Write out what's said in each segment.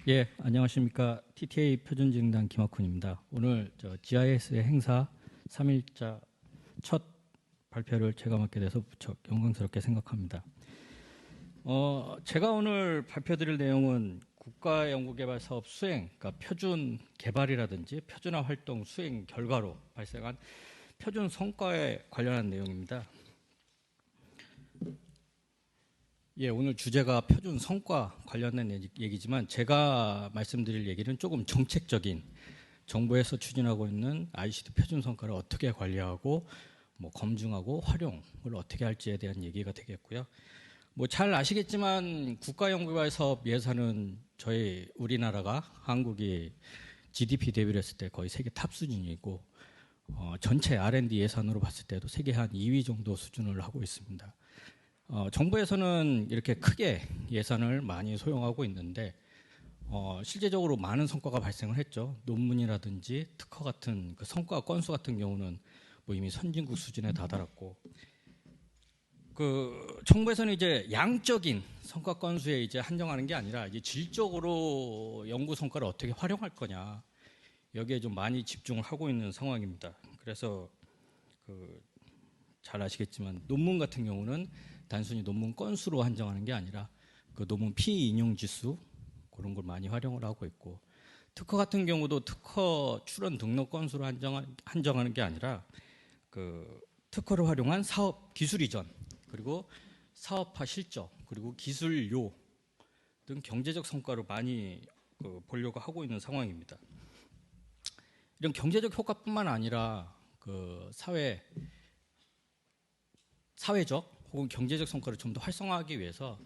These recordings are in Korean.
예, 안녕하십니까. TTA 표준진흥단 김학훈입니다. 오늘 GIS의 행사 3일차 첫 발표를 제가 맡게 돼서 무척 영광스럽게 생각합니다. 제가 오늘 발표드릴 내용은 국가연구개발사업 수행, 그러니까 표준 개발이라든지 표준화 활동 수행 결과로 발생한 표준 성과에 관련한 내용입니다. 예, 오늘 주제가 표준 성과 관련된 얘기지만 제가 말씀드릴 얘기는 조금 정책적인, 정부에서 추진하고 있는 ICT 표준 성과를 어떻게 관리하고 검증하고 활용을 어떻게 할지에 대한 얘기가 되겠고요. 잘 아시겠지만 국가연구개발 사업 예산은 우리나라가 한국이 GDP 대비를 했을 때 거의 세계 탑 수준이고 전체 R&D 예산으로 봤을 때도 세계 한 2위 정도 수준을 하고 있습니다. 정부에서는 이렇게 크게 예산을 많이 소용하고 있는데 실제적으로 많은 성과가 발생을 했죠. 논문이라든지 특허 같은 그 성과 건수 같은 경우는 이미 선진국 수준에 다다랐고, 정부에서는 이제 양적인 성과 건수에 이제 한정하는 게 아니라 이제 질적으로 연구 성과를 어떻게 활용할 거냐, 여기에 좀 많이 집중을 하고 있는 상황입니다. 그래서 잘 아시겠지만 논문 같은 경우는 단순히 논문 건수로 한정하는 게 아니라 그 논문 피인용 지수 그런 걸 많이 활용을 하고 있고, 특허 같은 경우도 특허 출원 등록 건수로 한정하는 게 아니라 특허를 활용한 사업 기술 이전, 그리고 사업화 실적, 그리고 기술료 등 경제적 성과를 많이 보려고 하고 있는 상황입니다. 이런 경제적 효과뿐만 아니라 사회적 혹은 경제적 성과를 좀 더 활성화하기 위해서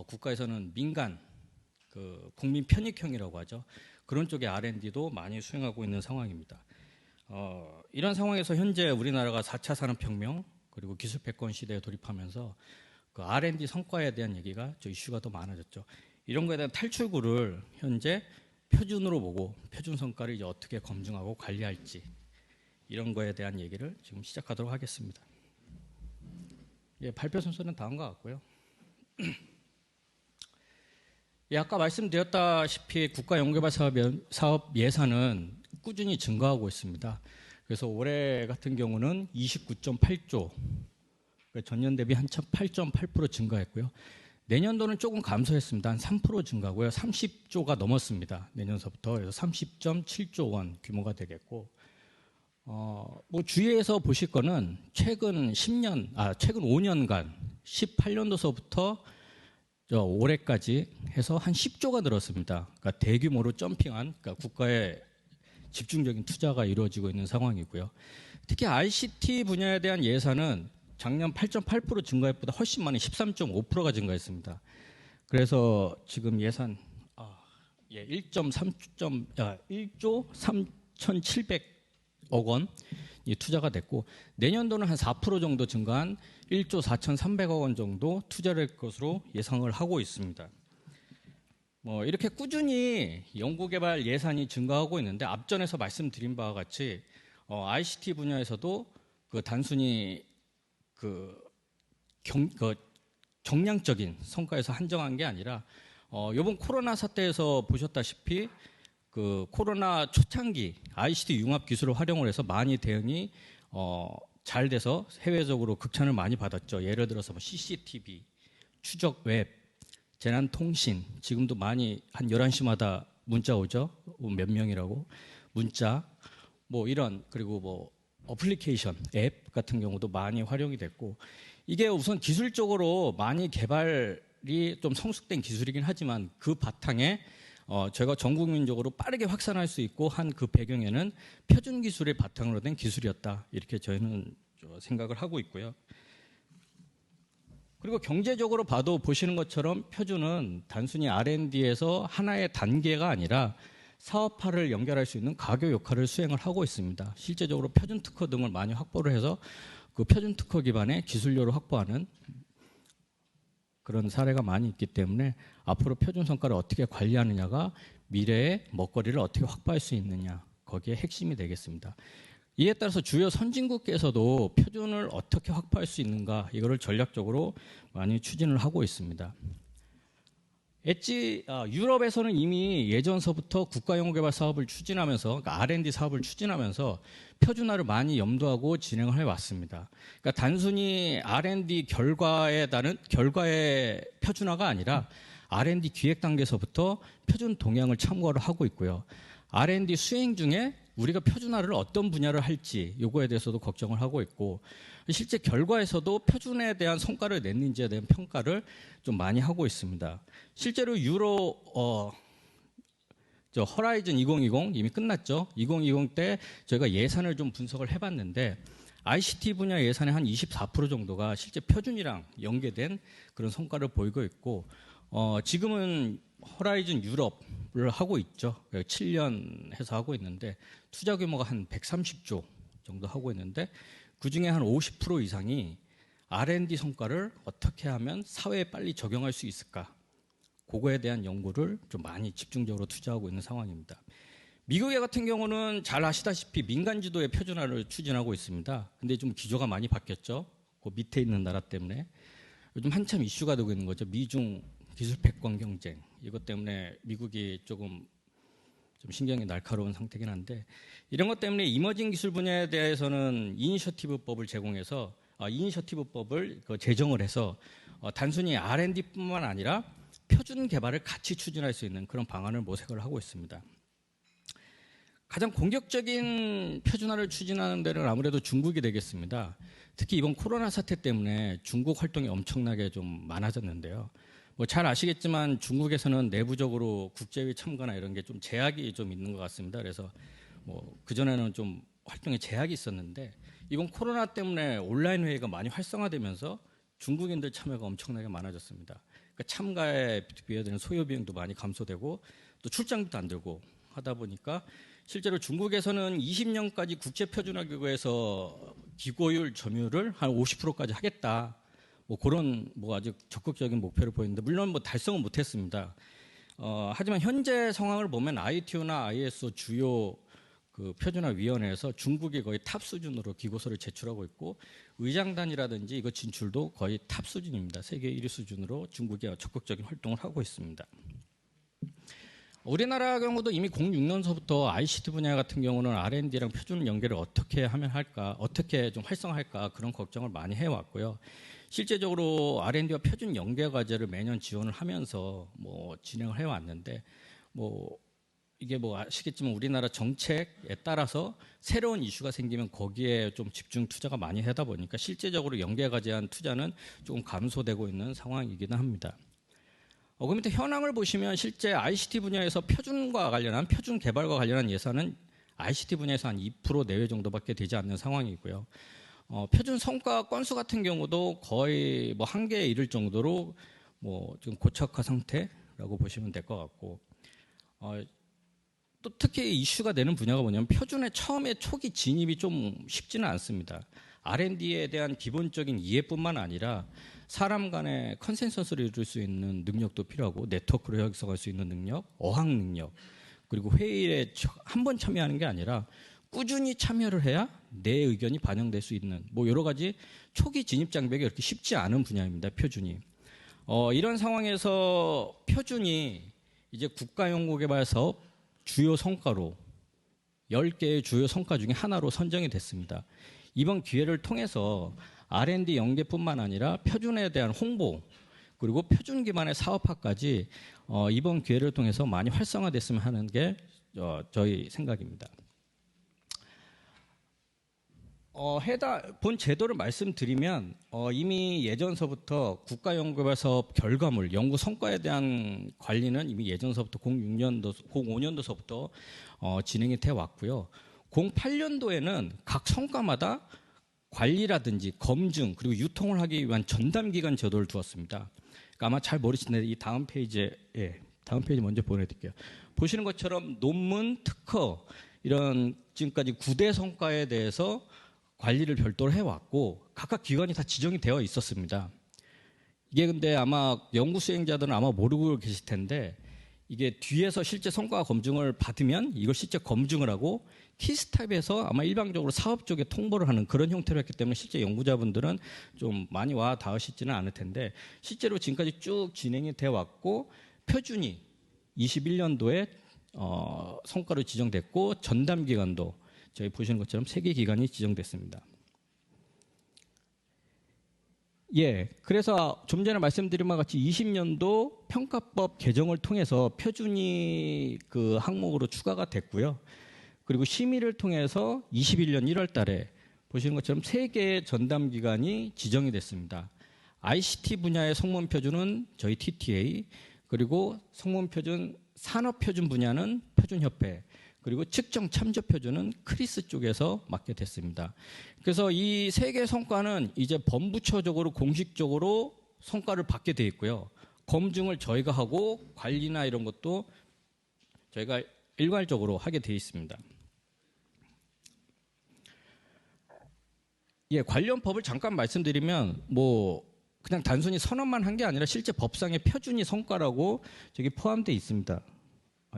국가에서는 민간 국민 편익형이라고 하죠. 그런 쪽의 R&D도 많이 수행하고 있는 상황입니다. 이런 상황에서 현재 우리나라가 4차 산업혁명 그리고 기술 패권 시대에 돌입하면서 R&D 성과에 대한 얘기가 이슈가 더 많아졌죠. 이런 거에 대한 탈출구를 현재 표준으로 보고 표준 성과를 이제 어떻게 검증하고 관리할지, 이런 거에 대한 얘기를 지금 시작하도록 하겠습니다. 예, 발표 순서는 다음과 같고요. 예, 아까 말씀드렸다시피 국가연구개발 사업 예산은 꾸준히 증가하고 있습니다. 그래서 올해 같은 경우는 29.8조, 전년 대비 한 8.8% 증가했고요. 내년도는 조금 감소했습니다. 한 3% 증가고요. 30조가 넘었습니다. 내년서부터. 그래서 30.7조 원 규모가 되겠고, 주위에서 보실 거는 최근 5년간 18년도서부터 올해까지 해서 한 10조가 늘었습니다. 그러니까 대규모로 점핑한, 국가의 집중적인 투자가 이루어지고 있는 상황이고요. 특히 ICT 분야에 대한 예산은 작년 8.8% 증가율보다 훨씬 많은 13.5%가 증가했습니다. 그래서 지금 예산 1조 3,700억 원 투자가 됐고, 내년도는 한 4% 정도 증가한 1조 4,300억 원 정도 투자를 할 것으로 예상을 하고 있습니다. 이렇게 꾸준히 연구개발 예산이 증가하고 있는데, 앞전에서 말씀드린 바와 같이 ICT 분야에서도 단순히 정량적인 성과에서 한정한 게 아니라 이번 코로나 사태에서 보셨다시피 코로나 초창기 ICT 융합 기술을 활용을 해서 많이 대응이 잘 돼서 해외적으로 극찬을 많이 받았죠. 예를 들어서 CCTV, 추적 웹, 재난통신, 지금도 많이 한 11시마다 문자 오죠. 몇 명이라고. 문자, 그리고 어플리케이션, 앱 같은 경우도 많이 활용이 됐고, 이게 우선 기술적으로 많이 개발이 좀 성숙된 기술이긴 하지만 그 바탕에 제가 전 국민적으로 빠르게 확산할 수 있고 한 그 배경에는 표준 기술의 바탕으로 된 기술이었다, 이렇게 저희는 생각을 하고 있고요. 그리고 경제적으로 봐도 보시는 것처럼 표준은 단순히 R&D에서 하나의 단계가 아니라 사업화를 연결할 수 있는 가교 역할을 수행을 하고 있습니다. 실제적으로 표준 특허 등을 많이 확보를 해서 그 표준 특허 기반의 기술료를 확보하는 그런 사례가 많이 있기 때문에 앞으로 표준 성과를 어떻게 관리하느냐가 미래의 먹거리를 어떻게 확보할 수 있느냐, 거기에 핵심이 되겠습니다. 이에 따라서 주요 선진국에서도 표준을 어떻게 확보할 수 있는가, 이거를 전략적으로 많이 추진을 하고 있습니다. 유럽에서는 이미 예전서부터 국가연구개발 사업을 추진하면서, 그러니까 R&D 사업을 추진하면서 표준화를 많이 염두하고 진행을 해왔습니다. 그러니까 단순히 R&D 결과의 표준화가 아니라 R&D 기획 단계에서부터 표준 동향을 참고를 하고 있고요. R&D 수행 중에 우리가 표준화를 어떤 분야를 할지 요거에 대해서도 걱정을 하고 있고, 실제 결과에서도 표준에 대한 성과를 냈는지에 대한 평가를 좀 많이 하고 있습니다. 실제로 허라이즌 2020 이미 끝났죠. 2020 때 저희가 예산을 좀 분석을 해봤는데 ICT 분야 예산의 한 24% 정도가 실제 표준이랑 연계된 그런 성과를 보이고 있고, 지금은 허라이즌 유럽을 하고 있죠. 7년 해서 하고 있는데 투자 규모가 한 130조 정도 하고 있는데 그중에 한 50% 이상이 R&D 성과를 어떻게 하면 사회에 빨리 적용할 수 있을까, 그거에 대한 연구를 좀 많이 집중적으로 투자하고 있는 상황입니다. 미국 같은 경우는 잘 아시다시피 민간 지도의 표준화를 추진하고 있습니다. 근데 좀 기조가 많이 바뀌었죠. 그 밑에 있는 나라 때문에. 요즘 한참 이슈가 되고 있는 거죠. 미중 기술 패권 경쟁. 이것 때문에 미국이 조금 좀 신경이 날카로운 상태긴 한데, 이런 것 때문에 이머징 기술 분야에 대해서는 이니셔티브법을 제공해서 이니셔티브법을 제정을 해서 단순히 R&D뿐만 아니라 표준 개발을 같이 추진할 수 있는 그런 방안을 모색을 하고 있습니다. 가장 공격적인 표준화를 추진하는 데는 아무래도 중국이 되겠습니다. 특히 이번 코로나 사태 때문에 중국 활동이 엄청나게 좀 많아졌는데요. 잘 아시겠지만 중국에서는 내부적으로 국제회의 참가나 이런 게 좀 제약이 좀 있는 것 같습니다. 그래서 그전에는 좀 활동에 제약이 있었는데 이번 코로나 때문에 온라인 회의가 많이 활성화되면서 중국인들 참여가 엄청나게 많아졌습니다. 그러니까 참가에 비해야 되는 소요 비용도 많이 감소되고 또 출장비도 안 들고 하다 보니까 실제로 중국에서는 20년까지 국제표준화기구에서 기고율 점유율을 한 50%까지 하겠다. 그런 아주 적극적인 목표를 보이는데 물론 달성은 못했습니다. 하지만 현재 상황을 보면 ITO나 ISO 주요 표준화위원회에서 중국이 거의 탑 수준으로 기고서를 제출하고 있고 의장단이라든지 이거 진출도 거의 탑 수준입니다. 세계 1위 수준으로 중국이 적극적인 활동을 하고 있습니다. 우리나라 경우도 이미 06년서부터 ICT 분야 같은 경우는 R&D랑 표준 연계를 어떻게 하면 할까, 어떻게 좀 활성화할까 그런 걱정을 많이 해왔고요. 실제적으로 R&D와 표준 연계 과제를 매년 지원을 하면서 진행을 해왔는데 이게 아시겠지만 우리나라 정책에 따라서 새로운 이슈가 생기면 거기에 좀 집중 투자가 많이 하다 보니까 실제적으로 연계 과제한 투자는 조금 감소되고 있는 상황이기는 합니다. 그 밑에 현황을 보시면 실제 ICT 분야에서 표준 개발과 관련한 예산은 ICT 분야에서 한 2% 내외 정도밖에 되지 않는 상황이고요. 표준 성과 건수 같은 경우도 거의 한계에 이를 정도로 좀 고착화 상태라고 보시면 될 것 같고, 또 특히 이슈가 되는 분야가 뭐냐면 표준의 처음에 초기 진입이 좀 쉽지는 않습니다. R&D에 대한 기본적인 이해뿐만 아니라 사람 간의 컨센서스를 이룰 수 있는 능력도 필요하고 네트워크를 형성할 수 있는 능력, 어학 능력, 그리고 회의에 한 번 참여하는 게 아니라 꾸준히 참여를 해야 내 의견이 반영될 수 있는 여러 가지 초기 진입 장벽이 그렇게 쉽지 않은 분야입니다. 표준이. 이런 상황에서 표준이 이제 국가연구개발 사업 주요 성과로 10개의 주요 성과 중에 하나로 선정이 됐습니다. 이번 기회를 통해서 R&D 연계뿐만 아니라 표준에 대한 홍보 그리고 표준 기반의 사업화까지 이번 기회를 통해서 많이 활성화됐으면 하는 게 저희 생각입니다. 본 제도를 말씀드리면 이미 예전서부터 국가연구개발 사업 결과물, 연구 성과에 대한 관리는 이미 예전서부터 05년도서부터 진행이 돼 왔고요. 08년도에는 각 성과마다 관리라든지 검증 그리고 유통을 하기 위한 전담기관 제도를 두었습니다. 그러니까 아마 잘 모르시는데 이 다음 페이지 먼저 보내드릴게요. 보시는 것처럼 논문, 특허 이런 지금까지 9대 성과에 대해서 관리를 별도로 해왔고 각각 기관이 다 지정이 되어 있었습니다. 이게 근데 아마 연구 수행자들은 아마 모르고 계실 텐데 이게 뒤에서 실제 성과 검증을 받으면 이걸 실제 검증을 하고 키스탑에서 아마 일방적으로 사업 쪽에 통보를 하는 그런 형태로 했기 때문에 실제 연구자분들은 좀 많이 와 닿으시지는 않을 텐데 실제로 지금까지 쭉 진행이 되어 왔고 표준이 21년도에 성과로 지정됐고 전담 기간도 저희 보시는 것처럼 3개 기간이 지정됐습니다. 예, 그래서 좀 전에 말씀드린 바와 같이 20년도 평가법 개정을 통해서 표준이 그 항목으로 추가가 됐고요. 그리고 심의를 통해서 21년 1월 달에 보시는 것처럼 3개의 전담 기관이 지정이 됐습니다. ICT 분야의 성문 표준은 저희 TTA, 그리고 성문 표준 산업 표준 분야는 표준협회, 그리고 측정 참조 표준은 크리스 쪽에서 맡게 됐습니다. 그래서 이 3개 성과는 이제 범부처적으로 공식적으로 성과를 받게 돼 있고요. 검증을 저희가 하고 관리나 이런 것도 저희가 일괄적으로 하게 돼 있습니다. 예, 관련 법을 잠깐 말씀드리면 그냥 단순히 선언만 한 게 아니라 실제 법상의 표준이 성과라고 저기 포함되어 있습니다.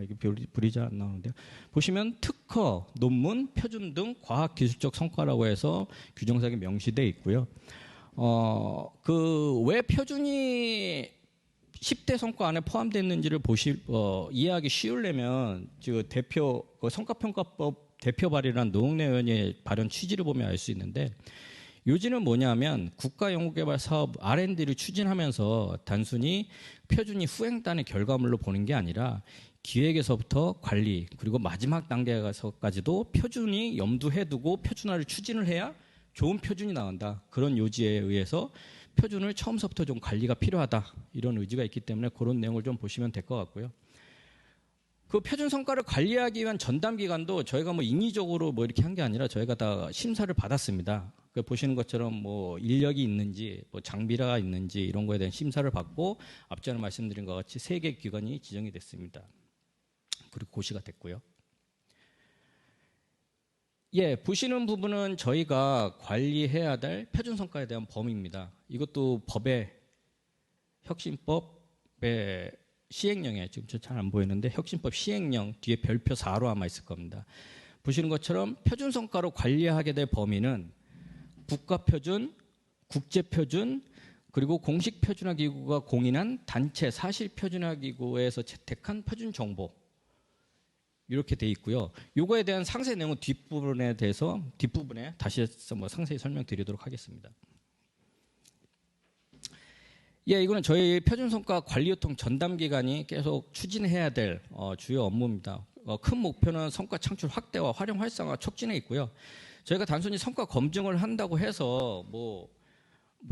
이게 불이 잘 안 나오는데요. 보시면 특허, 논문, 표준 등 과학기술적 성과라고 해서 규정사항에 명시되어 있고요. 왜 표준이 10대 성과 안에 포함됐는지를 이해하기 쉬우려면 성과평가법 대표 발의란 노웅래 의원의 발언 취지를 보면 알 수 있는데, 요지는 뭐냐면 국가연구개발사업 R&D를 추진하면서 단순히 표준이 후행단의 결과물로 보는 게 아니라 기획에서부터 관리, 그리고 마지막 단계에서까지도 표준이 염두에 두고 표준화를 추진을 해야 좋은 표준이 나온다. 그런 요지에 의해서 표준을 처음부터 좀 관리가 필요하다. 이런 의지가 있기 때문에 그런 내용을 좀 보시면 될 것 같고요. 그 표준 성과를 관리하기 위한 전담 기관도 저희가 인위적으로 이렇게 한 게 아니라 저희가 다 심사를 받았습니다. 보시는 것처럼 인력이 있는지, 장비가 있는지 이런 거에 대한 심사를 받고 앞전에 말씀드린 것 같이 3개 기관이 지정이 됐습니다. 그리고 고시가 됐고요. 예, 보시는 부분은 저희가 관리해야 될 표준 성과에 대한 범위입니다. 이것도 법의 혁신법의 시행령에 지금 잘 안 보이는데 혁신법 시행령 뒤에 별표 4로 아마 있을 겁니다. 보시는 것처럼 표준 성과로 관리하게 될 범위는 국가표준, 국제표준, 그리고 공식 표준화 기구가 공인한 단체 사실 표준화 기구에서 채택한 표준 정보, 이렇게 돼 있고요. 이거에 대한 상세 내용은 뒷부분에 다시 상세히 설명드리도록 하겠습니다. 예, 이거는 저희 표준성과 관리유통 전담기관이 계속 추진해야 될 주요 업무입니다. 큰 목표는 성과 창출 확대와 활용 활성화 촉진에 있고요. 저희가 단순히 성과 검증을 한다고 해서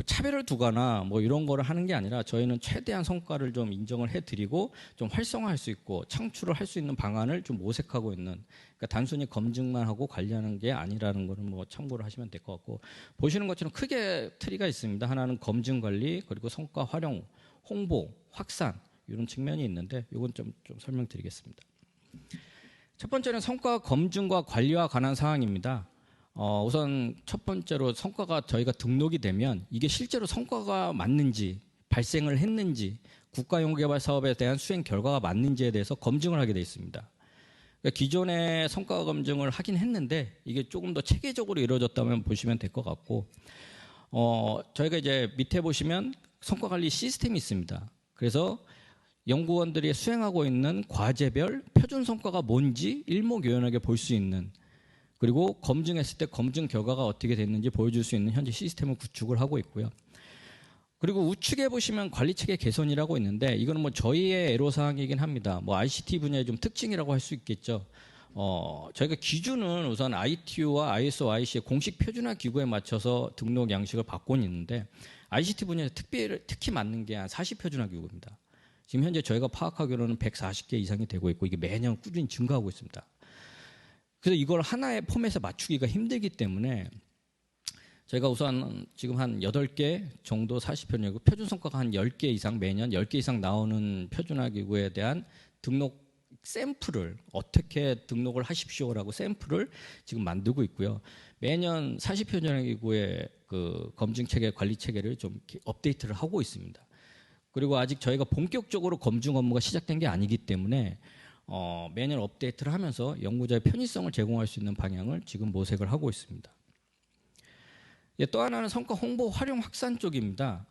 차별을 두거나 이런 거를 하는 게 아니라 저희는 최대한 성과를 좀 인정을 해드리고 좀 활성화할 수 있고 창출을 할 수 있는 방안을 좀 모색하고 있는, 그러니까 단순히 검증만 하고 관리하는 게 아니라는 거는 참고를 하시면 될 것 같고, 보시는 것처럼 크게 트리가 있습니다. 하나는 검증 관리, 그리고 성과 활용, 홍보, 확산 이런 측면이 있는데 이건 좀 설명드리겠습니다. 첫 번째는 성과 검증과 관리와 관한 사항입니다. 우선 첫 번째로 성과가 저희가 등록이 되면 이게 실제로 성과가 맞는지, 발생을 했는지, 국가연구개발 사업에 대한 수행 결과가 맞는지에 대해서 검증을 하게 되어 있습니다. 그러니까 기존에 성과 검증을 하긴 했는데 이게 조금 더 체계적으로 이루어졌다면 보시면 될 것 같고, 저희가 이제 밑에 보시면 성과관리 시스템이 있습니다. 그래서 연구원들이 수행하고 있는 과제별 표준 성과가 뭔지 일목요연하게 볼 수 있는, 그리고 검증했을 때 검증 결과가 어떻게 됐는지 보여줄 수 있는 현재 시스템을 구축을 하고 있고요. 그리고 우측에 보시면 관리체계 개선이라고 있는데 이거는 저희의 애로사항이긴 합니다. ICT 분야의 좀 특징이라고 할 수 있겠죠. 저희가 기준은 우선 ITU와 ISO, IC의 공식 표준화 기구에 맞춰서 등록 양식을 받고는 있는데 ICT 분야에 특히 맞는 게 한 40표준화 기구입니다. 지금 현재 저희가 파악하기로는 140개 이상이 되고 있고 이게 매년 꾸준히 증가하고 있습니다. 그래서 이걸 하나의 포맷에 맞추기가 힘들기 때문에 저희가 우선 지금 한 8개 정도 40표준이고 표준 성과가 한 10개 이상, 매년 10개 이상 나오는 표준화 기구에 대한 등록 샘플을 어떻게 등록을 하십시오라고 샘플을 지금 만들고 있고요. 매년 40표준화 기구의 그 검증 체계, 관리 체계를 좀 업데이트를 하고 있습니다. 그리고 아직 저희가 본격적으로 검증 업무가 시작된 게 아니기 때문에 매년 업데이트를 하면서 연구자의 편의성을 제공할 수 있는 방향을 지금 모색을 하고 있습니다. 또 하나는 성과 홍보 활용 확산 쪽입니다.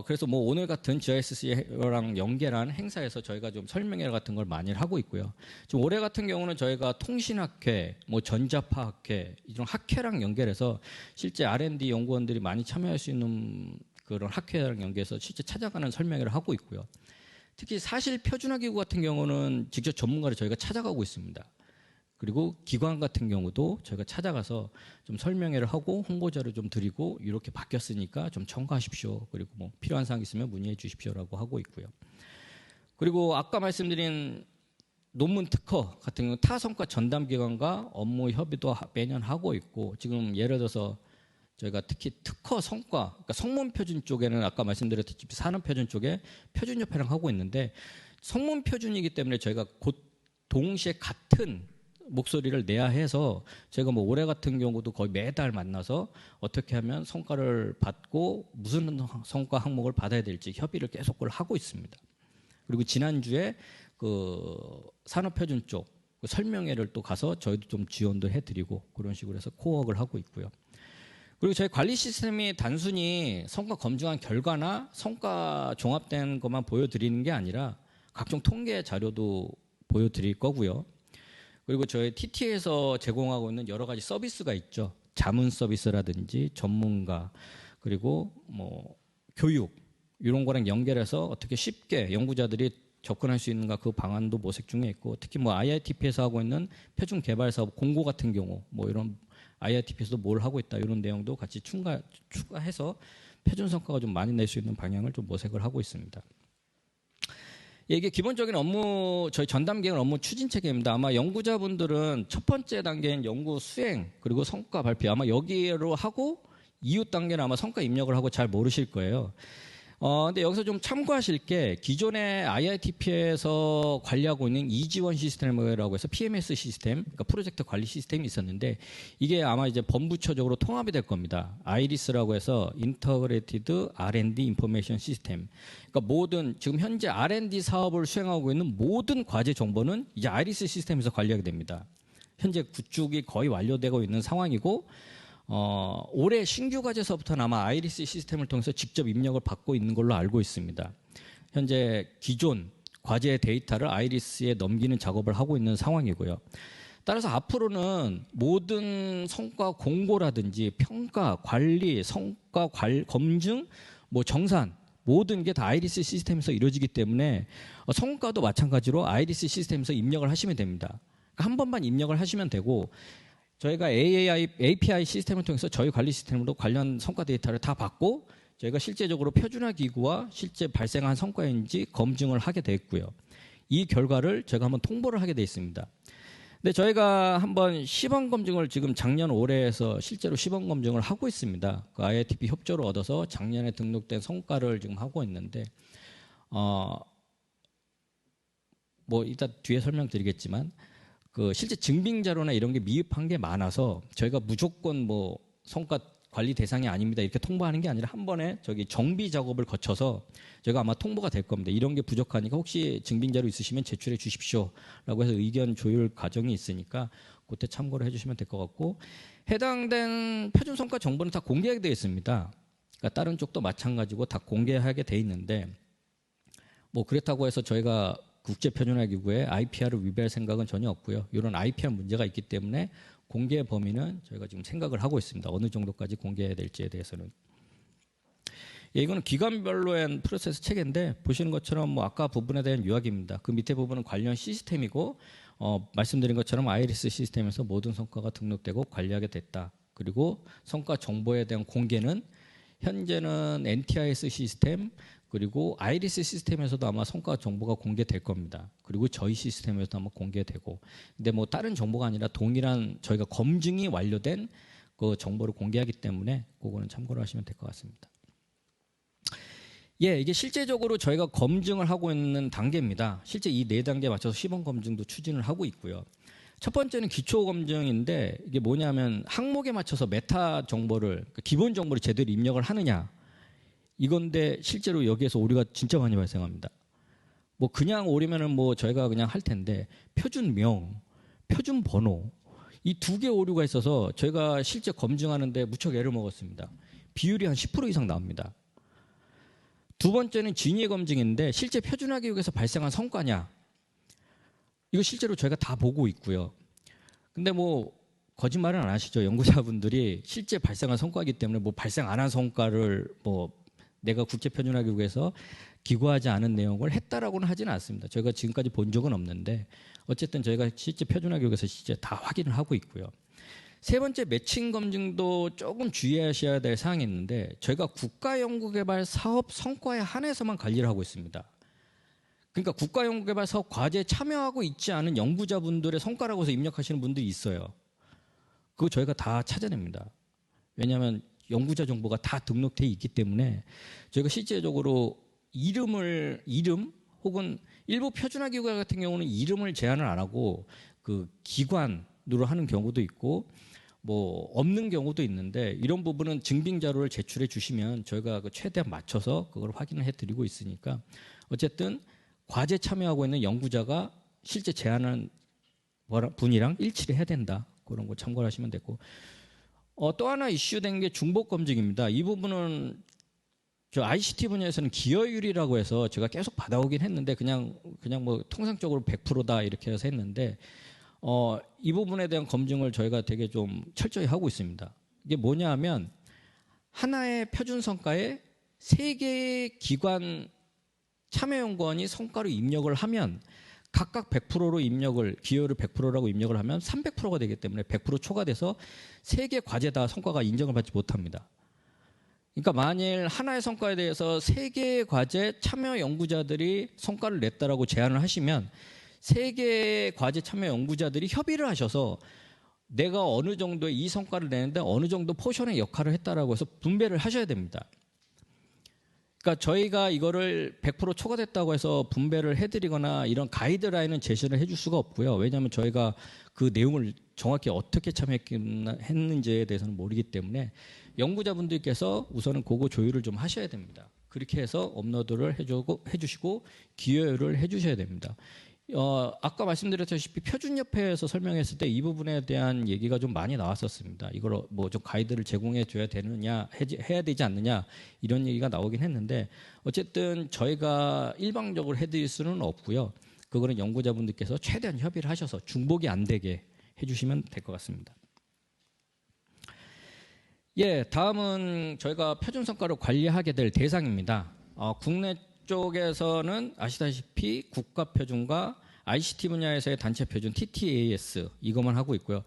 그래서 뭐 오늘 같은 GIS랑 연계한 행사에서 저희가 좀 설명회 같은 걸 많이 하고 있고요. 지금 올해 같은 경우는 저희가 통신학회, 뭐 전자파학회 이런 학회랑 연결해서 실제 R&D 연구원들이 많이 참여할 수 있는 그런 학회랑 연계해서 실제 찾아가는 설명회를 하고 있고요. 특히 사실 표준화기구 같은 경우는 직접 전문가를 저희가 찾아가고 있습니다. 그리고 기관 같은 경우도 저희가 찾아가서 좀 설명회를 하고 홍보자를 좀 드리고 이렇게 바뀌었으니까 좀 첨가하십시오. 그리고 뭐 필요한 사항 있으면 문의해 주십시오라고 하고 있고요. 그리고 아까 말씀드린 논문 특허 같은 경우 타성과 전담기관과 업무 협의도 매년 하고 있고 지금 예를 들어서 저희가 특히 특허 성과, 그러니까 성문 표준 쪽에는 아까 말씀드렸듯이 산업 표준 쪽에 표준협회랑 하고 있는데 성문 표준이기 때문에 저희가 곧 동시에 같은 목소리를 내야 해서 제가 뭐 올해 같은 경우도 거의 매달 만나서 어떻게 하면 성과를 받고 무슨 성과 항목을 받아야 될지 협의를 계속 하고 있습니다. 그리고 지난주에 그 산업표준 쪽 설명회를 또 가서 저희도 좀 지원도 해드리고 그런 식으로 해서 코워크를 하고 있고요. 그리고 저희 관리 시스템이 단순히 성과 검증한 결과나 성과 종합된 것만 보여드리는 게 아니라 각종 통계 자료도 보여드릴 거고요. 그리고 저희 TT에서 제공하고 있는 여러 가지 서비스가 있죠. 자문 서비스라든지 전문가 그리고 뭐 교육 이런 거랑 연결해서 어떻게 쉽게 연구자들이 접근할 수 있는가 그 방안도 모색 중에 있고 특히 뭐 IITP에서 하고 있는 표준 개발 사업 공고 같은 경우 뭐 이런 IITP에서도 뭘 하고 있다 이런 내용도 같이 추가해서 표준 성과가 좀 많이 낼 수 있는 방향을 좀 모색을 하고 있습니다. 이게 기본적인 업무 저희 전담 계획 업무 추진 체계입니다. 아마 연구자분들은 첫 번째 단계인 연구 수행 그리고 성과 발표 아마 여기로 하고 이후 단계는 아마 성과 입력을 하고 잘 모르실 거예요. 근데 여기서 좀 참고하실 게 기존의 IITP에서 관리하고 있는 이지원 시스템이라고 해서 PMS 시스템, 그러니까 프로젝트 관리 시스템이 있었는데 이게 아마 이제 범부처적으로 통합이 될 겁니다. 아이리스라고 해서 Integrated R&D Information System. 그러니까 모든 지금 현재 R&D 사업을 수행하고 있는 모든 과제 정보는 이제 아이리스 시스템에서 관리하게 됩니다. 현재 구축이 거의 완료되고 있는 상황이고 올해 신규 과제서부터는 아마 아이리스 시스템을 통해서 직접 입력을 받고 있는 걸로 알고 있습니다. 현재 기존 과제 데이터를 아이리스에 넘기는 작업을 하고 있는 상황이고요. 따라서 앞으로는 모든 성과 공고라든지 평가, 관리, 성과 검증, 뭐 정산 모든 게 다 아이리스 시스템에서 이루어지기 때문에 성과도 마찬가지로 아이리스 시스템에서 입력을 하시면 됩니다. 그러니까 한 번만 입력을 하시면 되고 저희가 API 시스템을 통해서 저희 관리 시스템으로 관련 성과 데이터를 다 받고 저희가 실제적으로 표준화 기구와 실제 발생한 성과인지 검증을 하게 됐고요. 이 결과를 제가 한번 통보를 하게 돼 있습니다. 근데 저희가 한번 시범 검증을 지금 작년 올해에서 실제로 시범 검증을 하고 있습니다. 그 IITP 협조를 얻어서 작년에 등록된 성과를 지금 하고 있는데 뭐 이따 뒤에 설명드리겠지만 그 실제 증빙 자료나 이런 게 미흡한 게 많아서 저희가 무조건 뭐 성과 관리 대상이 아닙니다 이렇게 통보하는 게 아니라 한 번에 저기 정비 작업을 거쳐서 저희가 아마 통보가 될 겁니다. 이런 게 부족하니까 혹시 증빙 자료 있으시면 제출해 주십시오라고 해서 의견 조율 과정이 있으니까 그때 참고를 해주시면 될 것 같고 해당된 표준 성과 정보는 다 공개하게 되어 있습니다. 그러니까 다른 쪽도 마찬가지고 다 공개하게 돼 있는데 뭐 그렇다고 해서 저희가 국제표준화기구에 IPR을 위배할 생각은 전혀 없고요. 이런 IPR 문제가 있기 때문에 공개 범위는 저희가 지금 생각을 하고 있습니다. 어느 정도까지 공개해야 될지에 대해서는. 예, 이거는 기관별로의 프로세스 체계인데 보시는 것처럼 뭐 아까 부분에 대한 요약입니다. 그 밑에 부분은 관련 시스템이고 말씀드린 것처럼 아이리스 시스템에서 모든 성과가 등록되고 관리하게 됐다. 그리고 성과 정보에 대한 공개는 현재는 NTIS 시스템 그리고 아이리스 시스템에서도 아마 성과 정보가 공개될 겁니다. 그리고 저희 시스템에서도 아마 공개되고. 근데 뭐 다른 정보가 아니라 동일한 저희가 검증이 완료된 그 정보를 공개하기 때문에 그거는 참고를 하시면 될 것 같습니다. 예, 이게 실제적으로 저희가 검증을 하고 있는 단계입니다. 실제 이 네 단계에 맞춰서 시범 검증도 추진을 하고 있고요. 첫 번째는 기초 검증인데 이게 뭐냐면 항목에 맞춰서 메타 정보를 기본 정보를 제대로 입력을 하느냐 이건데 실제로 여기에서 오류가 진짜 많이 발생합니다. 뭐 그냥 오류면은 뭐 저희가 그냥 할 텐데 표준명, 표준번호 이 두 개 오류가 있어서 저희가 실제 검증하는데 무척 애를 먹었습니다. 비율이 한 10% 이상 나옵니다. 두 번째는 진위 검증인데 실제 표준화 교육에서 발생한 성과냐? 이거 실제로 저희가 다 보고 있고요. 근데 뭐 거짓말은 안 하시죠. 연구자분들이 실제 발생한 성과이기 때문에 뭐 발생 안 한 성과를 뭐 내가 국제표준화 교육에서 기고하지 않은 내용을 했다라고는 하지는 않습니다. 저희가 지금까지 본 적은 없는데 어쨌든 저희가 실제 표준화 교육에서 실제 다 확인을 하고 있고요. 세 번째 매칭 검증도 조금 주의하셔야 될 사항이 있는데 저희가 국가연구개발 사업 성과에 한해서만 관리를 하고 있습니다. 그러니까 국가연구개발 사업 과제에 참여하고 있지 않은 연구자분들의 성과라고 해서 입력하시는 분들이 있어요. 그거 저희가 다 찾아냅니다. 왜냐하면 연구자 정보가 다 등록되어 있기 때문에 저희가 실제적으로 이름 혹은 일부 표준화 기구 같은 경우는 이름을 제한을 안 하고 그 기관으로 하는 경우도 있고 뭐 없는 경우도 있는데 이런 부분은 증빙 자료를 제출해 주시면 저희가 최대한 맞춰서 그걸 확인을 해드리고 있으니까 어쨌든 과제 참여하고 있는 연구자가 실제 제안한 분이랑 일치를 해야 된다. 그런 거 참고를 하시면 되고 또 하나 이슈된 게 중복 검증입니다. 이 부분은 저 ICT 분야에서는 기여율이라고 해서 제가 계속 받아오긴 했는데 그냥 뭐 통상적으로 100%다 이렇게 해서 했는데 이 부분에 대한 검증을 저희가 되게 좀 철저히 하고 있습니다. 이게 뭐냐 하면 하나의 표준 성과에 3개의 기관 참여연구원이 성과로 입력을 하면 각각 100%로 기여율을 100%라고 입력을 하면 300%가 되기 때문에 100% 초과돼서 3개 과제 다 성과가 인정을 받지 못합니다. 그러니까 만일 하나의 성과에 대해서 3개의 과제 참여 연구자들이 성과를 냈다라고 제안을 하시면 3개의 과제 참여 연구자들이 협의를 하셔서 내가 어느 정도의 이 성과를 내는데 어느 정도 포션의 역할을 했다라고 해서 분배를 하셔야 됩니다. 그러니까 저희가 이거를 100% 초과됐다고 해서 분배를 해드리거나 이런 가이드라인은 제시를 해줄 수가 없고요. 왜냐하면 저희가 그 내용을 정확히 어떻게 참여했는지에 대해서는 모르기 때문에 연구자분들께서 우선은 그거 조율을 좀 하셔야 됩니다. 그렇게 해서 업로드를 해주시고 기여율을 해주셔야 됩니다. 아까 말씀드렸다시피 표준협회에서 설명했을 때 이 부분에 대한 얘기가 좀 많이 나왔었습니다. 이걸 뭐 좀 가이드를 제공해 줘야 되느냐, 해야 되지 않느냐 이런 얘기가 나오긴 했는데 어쨌든 저희가 일방적으로 해드릴 수는 없고요. 그거는 연구자분들께서 최대한 협의를 하셔서 중복이 안 되게 해주시면 될 것 같습니다. 예, 다음은 저희가 표준 성과를 관리하게 될 대상입니다. 국내 쪽에서는 아시다시피 국가표준과 ICT 분야에서의 단체 표준 TTAS 이것만 하고 있고요.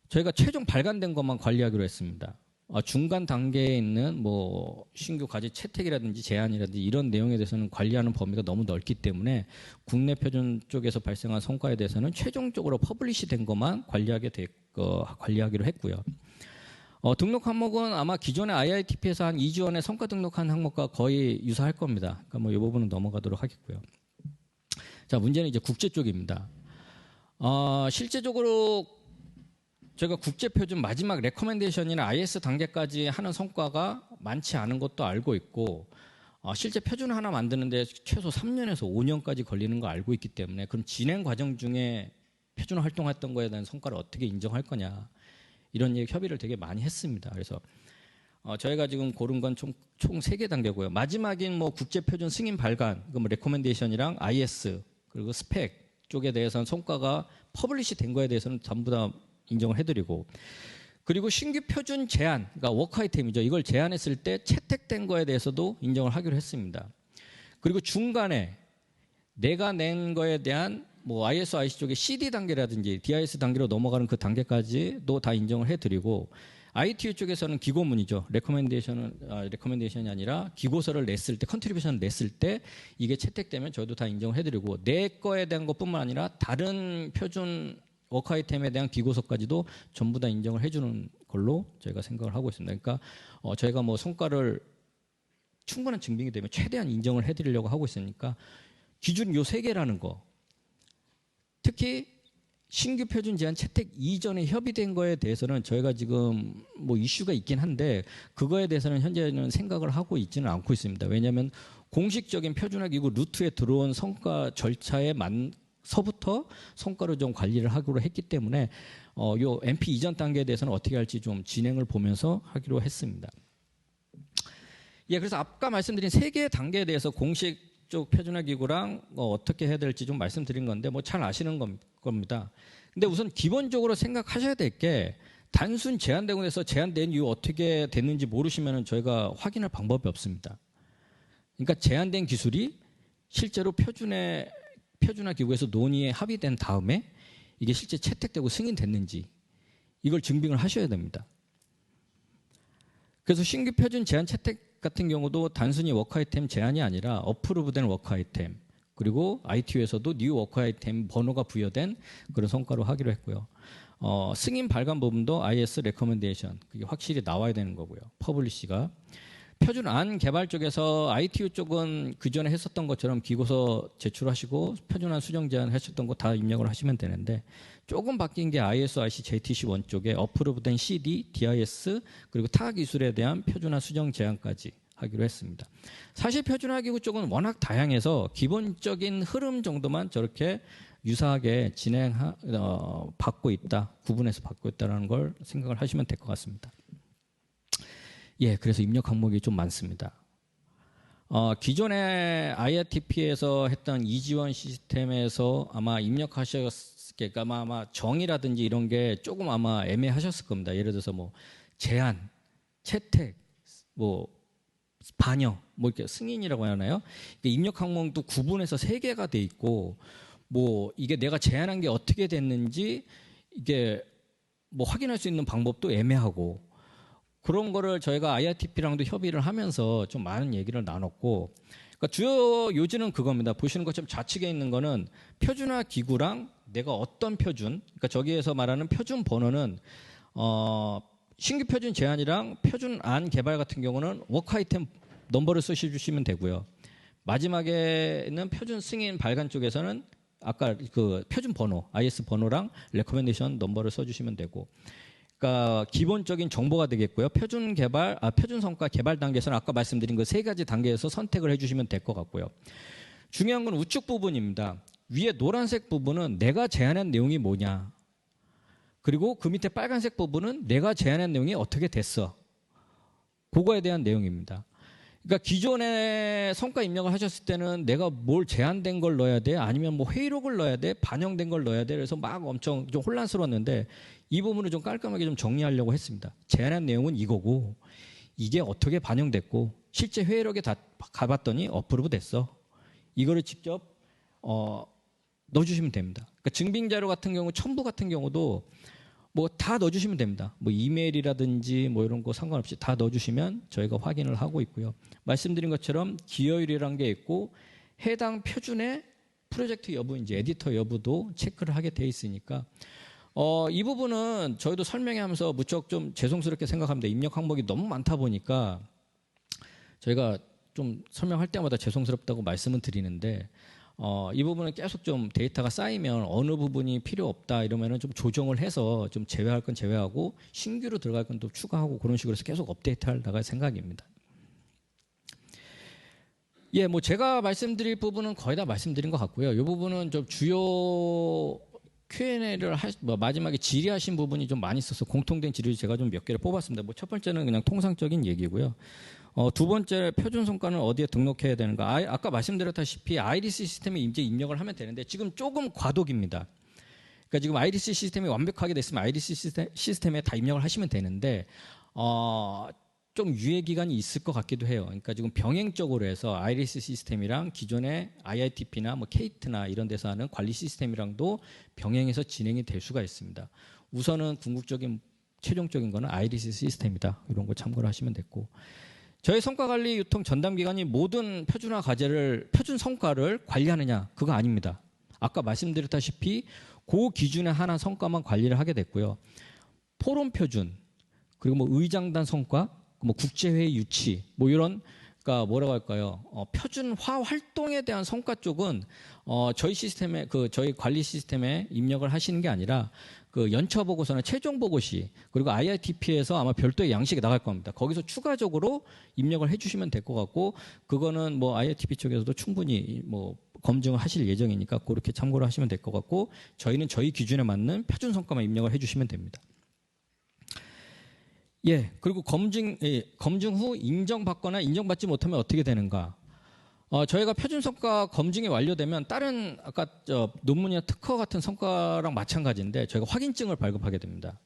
저희가 최종 발간된 것만 관리하기로 했습니다. 중간 단계에 있는 뭐 신규 과제 채택이라든지 제안이라든지 이런 내용에 대해서는 관리하는 범위가 너무 넓기 때문에 국내 표준 쪽에서 발생한 성과에 대해서는 최종적으로 퍼블리시된 것만 관리하기로 했고요. 등록 항목은 아마 기존의 IITP에서 한 2주 전에 성과 등록한 항목과 거의 유사할 겁니다. 그러니까 뭐 이 부분은 넘어가도록 하겠고요. 자, 문제는 이제 국제 쪽입니다. 실제적으로 저희가 국제표준 마지막 레커멘데이션이나 IS 단계까지 하는 성과가 많지 않은 것도 알고 있고 실제 표준 하나 만드는데 최소 3년에서 5년까지 걸리는 거 알고 있기 때문에 그럼 진행 과정 중에 표준 활동했던 거에 대한 성과를 어떻게 인정할 거냐 이런 얘기 협의를 되게 많이 했습니다. 그래서 저희가 지금 고른 건 총 3개 단계고요. 마지막인 뭐 국제표준 승인 발간, 뭐 레코멘데이션이랑 IS 그리고 스펙 쪽에 대해서는 성과가 퍼블리시 된 거에 대해서는 전부 다 인정을 해드리고 그리고 신규 표준 제안, 그러니까 워크 아이템이죠. 이걸 제안했을 때 채택된 거에 대해서도 인정을 하기로 했습니다. 그리고 중간에 내가 낸 거에 대한 뭐 IS, IC 쪽의 CD 단계라든지 DIS 단계로 넘어가는 그 단계까지도 다 인정을 해드리고 ITU 쪽에서는 기고문이죠. 레커멘데이션이 아니라 기고서를 냈을 때, 컨트리뷰션을 냈을 때 이게 채택되면 저희도 다 인정을 해드리고 내 거에 대한 것뿐만 아니라 다른 표준 워크 아이템에 대한 기고서까지도 전부 다 인정을 해주는 걸로 저희가 생각을 하고 있습니다. 그러니까 저희가 뭐 성과를 충분한 증빙이 되면 최대한 인정을 해드리려고 하고 있으니까 기준 요 3개라는 거 특히 신규 표준 제한 채택 이전에 협의된 거에 대해서는 저희가 지금 뭐 이슈가 있긴 한데 그거에 대해서는 현재는 생각을 하고 있지는 않고 있습니다. 왜냐하면 공식적인 표준화 기구 루트에 들어온 성과 절차에 서부터 성과를 좀 관리를 하기로 했기 때문에 요 MP 이전 단계에 대해서는 어떻게 할지 좀 진행을 보면서 하기로 했습니다. 예, 그래서 아까 말씀드린 세 개의 단계에 대해서 공식 표준화 기구랑 어떻게 해야 될지 좀 말씀드린 건데 뭐 잘 아시는 겁니다. 근데 우선 기본적으로 생각하셔야 될 게 단순 제한되고 나서 제한된 이후 어떻게 됐는지 모르시면 저희가 확인할 방법이 없습니다. 그러니까 제한된 기술이 실제로 표준화 기구에서 논의에 합의된 다음에 이게 실제 채택되고 승인됐는지 이걸 증빙을 하셔야 됩니다. 그래서 신규 표준 제한 채택 같은 경우도 단순히 워크 아이템 제한이 아니라 어프로브된 워크 아이템 그리고 ITU에서도 뉴 워크 아이템 번호가 부여된 그런 성과로 하기로 했고요. 승인 발간 부분도 IS 레커멘데이션 그게 확실히 나와야 되는 거고요. 퍼블리시가 표준안 개발 쪽에서 ITU 쪽은 그전에 했었던 것처럼 기고서 제출하시고 표준안 수정 제안 하셨던 거 다 입력을 하시면 되는데 조금 바뀐 게 ISO, IC, JTC1 쪽에 어프로브된 CD, DIS 그리고 타 기술에 대한 표준안 수정 제안까지 하기로 했습니다. 사실 표준화 기구 쪽은 워낙 다양해서 기본적인 흐름 정도만 저렇게 유사하게 받고 있다, 구분해서 받고 있다는 걸 생각을 하시면 될 것 같습니다. 예, 그래서 입력 항목이 좀 많습니다. 기존에 IRTP에서 했던 이지원 시스템에서 아마 입력하셨을 게 아마 정의라든지 이런 게 조금 아마 애매하셨을 겁니다. 예를 들어서 뭐 제한, 채택, 뭐 반영, 뭐 이렇게 승인이라고 하나요? 입력 항목도 구분해서 3개가 돼 있고 뭐 이게 내가 제한한 게 어떻게 됐는지 이게 뭐 확인할 수 있는 방법도 애매하고 그런 거를 저희가 IRTP랑도 협의를 하면서 좀 많은 얘기를 나눴고 그러니까 주요 요지는 그겁니다. 보시는 것처럼 좌측에 있는 거는 표준화 기구랑 내가 어떤 표준 그러니까 저기에서 말하는 표준 번호는 신규 표준 제한이랑 표준안 개발 같은 경우는 워크 아이템 넘버를 쓰셔주시면 되고요. 마지막에는 표준 승인 발간 쪽에서는 아까 그 표준 번호, IS 번호랑 레커멘데이션 넘버를 써주시면 되고 그러니까 기본적인 정보가 되겠고요. 표준 성과 개발 단계에서는 아까 말씀드린 그 3가지 단계에서 선택을 해주시면 될 것 같고요. 중요한 건 우측 부분입니다. 위에 노란색 부분은 내가 제안한 내용이 뭐냐. 그리고 그 밑에 빨간색 부분은 내가 제안한 내용이 어떻게 됐어. 그거에 대한 내용입니다. 그러니까 기존에 성과 입력을 하셨을 때는 내가 뭘 제한된 걸 넣어야 돼? 아니면 뭐 회의록을 넣어야 돼? 반영된 걸 넣어야 돼? 그래서 막 엄청 좀 혼란스러웠는데 이 부분을 좀 깔끔하게 좀 정리하려고 했습니다. 제한한 내용은 이거고 이게 어떻게 반영됐고 실제 회의록에 다 가봤더니 어프로브 됐어. 이거를 직접 넣어주시면 됩니다. 그러니까 증빙자료 같은 경우 첨부 같은 경우도 뭐 다 넣어주시면 됩니다. 뭐 이메일이라든지 뭐 이런 거 상관없이 다 넣어주시면 저희가 확인을 하고 있고요. 말씀드린 것처럼 기여율이라는 게 있고 해당 표준의 프로젝트 여부, 이제 에디터 여부도 체크를 하게 돼 있으니까 이 부분은 저희도 설명하면서 무척 좀 죄송스럽게 생각합니다. 입력 항목이 너무 많다 보니까 저희가 좀 설명할 때마다 죄송스럽다고 말씀은 드리는데 이 부분은 계속 좀 데이터가 쌓이면 어느 부분이 필요 없다 이러면은 좀 조정을 해서 좀 제외할 건 제외하고 신규로 들어갈 건 또 추가하고 그런 식으로 해서 계속 업데이트할 나갈 생각입니다. 예, 뭐 제가 말씀드릴 부분은 거의 다 말씀드린 것 같고요. 이 부분은 좀 주요 Q&A를 마지막에 질의하신 부분이 좀 많이 있어서 공통된 질의 제가 좀 몇 개를 뽑았습니다. 뭐 첫 번째는 그냥 통상적인 얘기고요. 두 번째 표준 성과는 어디에 등록해야 되는가? 아까 말씀드렸다시피 IDC 시스템에 이제 입력을 하면 되는데 지금 조금 과도기입니다. 그러니까 지금 IDC 시스템이 완벽하게 됐으면 IDC 시스템에 다 입력을 하시면 되는데 좀 유예 기간이 있을 것 같기도 해요. 그러니까 지금 병행적으로 해서 IDC 시스템이랑 기존의 IITP나 뭐 KT나 이런 데서 하는 관리 시스템이랑도 병행해서 진행이 될 수가 있습니다. 우선은 궁극적인 최종적인 거는 IDC 시스템이다. 이런 거 참고를 하시면 됐고. 저희 성과관리 유통 전담기관이 모든 표준화 과제를 표준 성과를 관리하느냐 그거 아닙니다. 아까 말씀드렸다시피 그 기준에 한한 성과만 관리를 하게 됐고요. 포럼 표준 그리고 뭐 의장단 성과, 뭐 국제회의 유치 뭐 이런 그러니까 뭐라고 할까요? 표준화 활동에 대한 성과 쪽은 저희 시스템에 저희 관리 시스템에 입력을 하시는 게 아니라 그 연처 보고서나 최종 보고시 그리고 IITP에서 아마 별도의 양식이 나갈 겁니다. 거기서 추가적으로 입력을 해주시면 될 것 같고 그거는 뭐 IITP 쪽에서도 충분히 뭐 검증을 하실 예정이니까 그렇게 참고를 하시면 될 것 같고 저희는 저희 기준에 맞는 표준 성과만 입력을 해주시면 됩니다. 예, 그리고 검증 후 인정받거나 인정받지 못하면 어떻게 되는가? 저희가 표준 성과 검증이 완료되면 다른 아까 논문이나 특허 같은 성과랑 마찬가지인데 저희가 확인증을 발급하게 됩니다.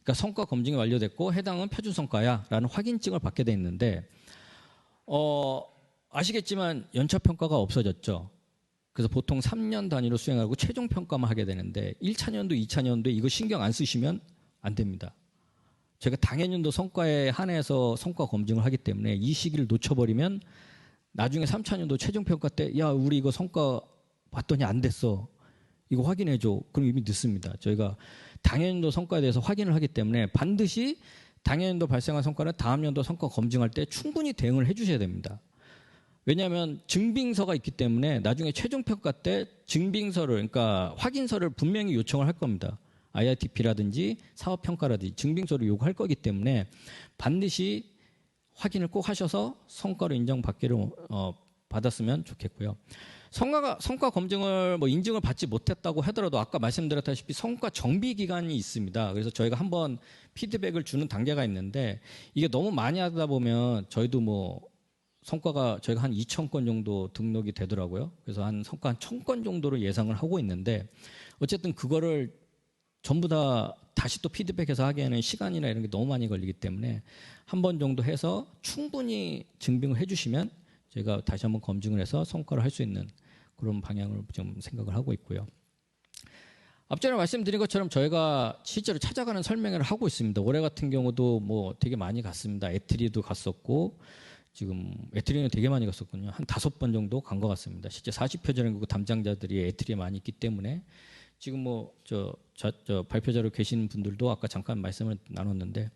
그러니까 성과 검증이 완료됐고 해당은 표준 성과야라는 확인증을 받게 돼 있는데 아시겠지만 연차 평가가 없어졌죠. 그래서 보통 3년 단위로 수행하고 최종 평가만 하게 되는데 1차년도, 2차년도에 이거 신경 안 쓰시면 안 됩니다. 제가 당해년도 성과에 한해서 성과 검증을 하기 때문에 이 시기를 놓쳐버리면 나중에 3차년도 최종평가 때 야 우리 이거 성과 봤더니 안 됐어. 이거 확인해줘. 그럼 이미 늦습니다. 저희가 당해년도 성과에 대해서 확인을 하기 때문에 반드시 당해년도 발생한 성과는 다음 연도 성과 검증할 때 충분히 대응을 해주셔야 됩니다. 왜냐하면 증빙서가 있기 때문에 나중에 최종평가 때 증빙서를 그러니까 확인서를 분명히 요청을 할 겁니다. IITP라든지 사업평가라든지 증빙서를 요구할 거기 때문에 반드시 확인을 꼭 하셔서 성과로 인정받기를 받았으면 좋겠고요. 성과 검증을 인증을 받지 못했다고 하더라도 아까 말씀드렸다시피 성과 정비 기간이 있습니다. 그래서 저희가 한번 피드백을 주는 단계가 있는데 이게 너무 많이 하다 보면 저희도 성과가 저희가 한 2,000건 정도 등록이 되더라고요. 그래서 성과 한 1,000건 정도를 예상을 하고 있는데 어쨌든 그거를 전부 다 다시 또 피드백해서 하기에는 시간이나 이런 게 너무 많이 걸리기 때문에 한 번 정도 해서 충분히 증빙을 해주시면 저희가 다시 한번 검증을 해서 성과를 할 수 있는 그런 방향을 좀 생각을 하고 있고요. 앞전에 말씀드린 것처럼 저희가 실제로 찾아가는 설명회를 하고 있습니다. 올해 같은 경우도 되게 많이 갔습니다. 에트리도 갔었고 지금 에트리는 되게 많이 갔었군요. 한 5번 정도 간 것 같습니다. 실제 40여 전국 담당자들이 에트리에 많이 있기 때문에 지금 발표자로 계신 분들도 아까 잠깐 말씀을 나눴는데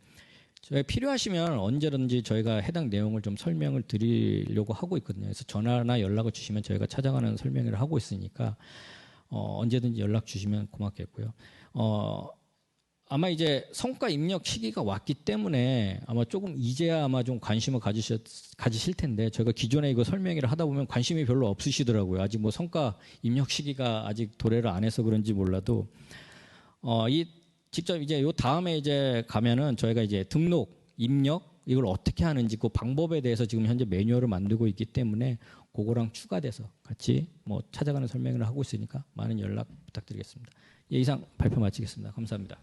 저희 필요하시면 언제든지 저희가 해당 내용을 좀 설명을 드리려고 하고 있거든요. 그래서 전화나 연락을 주시면 저희가 찾아가는 설명회를 하고 있으니까 언제든지 연락 주시면 고맙겠고요. 아마 이제 성과 입력 시기가 왔기 때문에 아마 조금 이제야 아마 좀 관심을 가지실 텐데 저희가 기존에 이거 설명회를 하다 보면 관심이 별로 없으시더라고요. 아직 성과 입력 시기가 아직 도래를 안 해서 그런지 몰라도 직접 이제 요 다음에 이제 가면은 저희가 이제 등록, 입력 이걸 어떻게 하는지 그 방법에 대해서 지금 현재 매뉴얼을 만들고 있기 때문에 그거랑 추가돼서 같이 찾아가는 설명을 하고 있으니까 많은 연락 부탁드리겠습니다. 예, 이상 발표 마치겠습니다. 감사합니다.